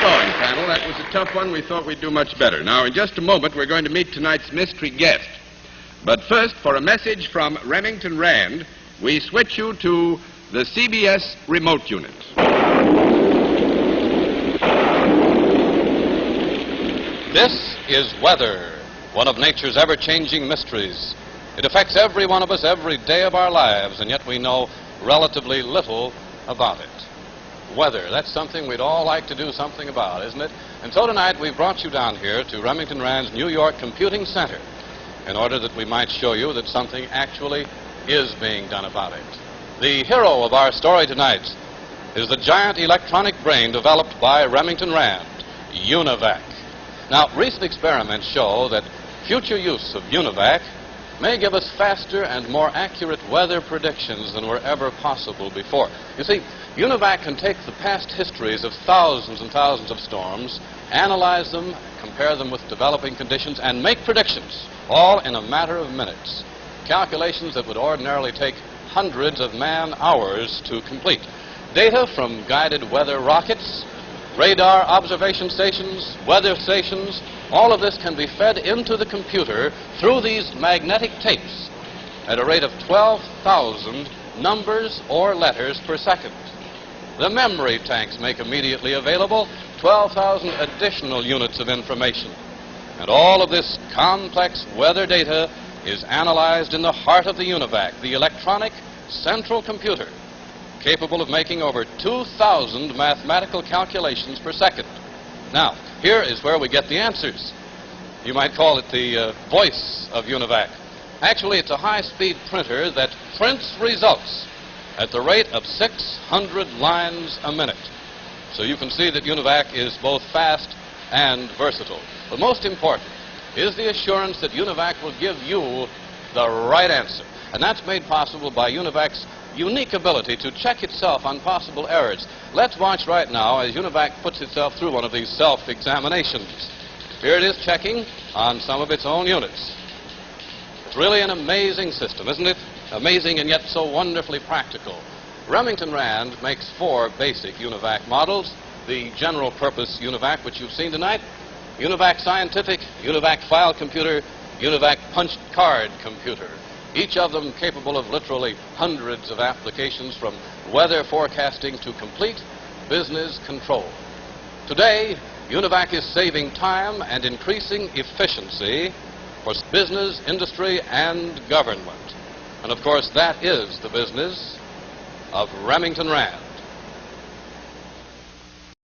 going, panel. That was a tough one. We thought we'd do much better. Now, in just a moment, we're going to meet tonight's mystery guest. But first, for a message from Remington Rand, we switch you to the CBS remote unit. This is weather, one of nature's ever-changing mysteries. It affects every one of us every day of our lives, and yet we know relatively little about it. Weather, that's something we'd all like to do something about, isn't it? And so tonight we've brought you down here to Remington Rand's New York Computing Center in order that we might show you that something actually is being done about it. The hero of our story tonight is the giant electronic brain developed by Remington Rand, UNIVAC. Now, recent experiments show that future use of UNIVAC may give us faster and more accurate weather predictions than were ever possible before. You see, UNIVAC can take the past histories of thousands and thousands of storms, analyze them, compare them with developing conditions, and make predictions, all in a matter of minutes. Calculations that would ordinarily take hundreds of man-hours to complete. Data from guided weather rockets, radar observation stations, weather stations, all of this can be fed into the computer through these magnetic tapes at a rate of 12,000 numbers or letters per second. The memory tanks make immediately available 12,000 additional units of information. And all of this complex weather data is analyzed in the heart of the UNIVAC, the electronic central computer, capable of making over 2,000 mathematical calculations per second. Now, here is where we get the answers. You might call it the voice of UNIVAC. Actually, it's a high-speed printer that prints results at the rate of 600 lines a minute. So you can see that UNIVAC is both fast and versatile. But most important is the assurance that UNIVAC will give you the right answer. And that's made possible by UNIVAC's unique ability to check itself on possible errors. Let's watch right now as UNIVAC puts itself through one of these self-examinations. Here it is checking on some of its own units. It's really an amazing system, isn't it? Amazing and yet so wonderfully practical. Remington Rand makes 4 basic UNIVAC models. The general purpose UNIVAC, which you've seen tonight, UNIVAC Scientific, UNIVAC File Computer, UNIVAC Punch Card Computer. Each of them capable of literally hundreds of applications, from weather forecasting to complete business control. Today, UNIVAC is saving time and increasing efficiency for business, industry, and government. And of course, that is the business of Remington Rand.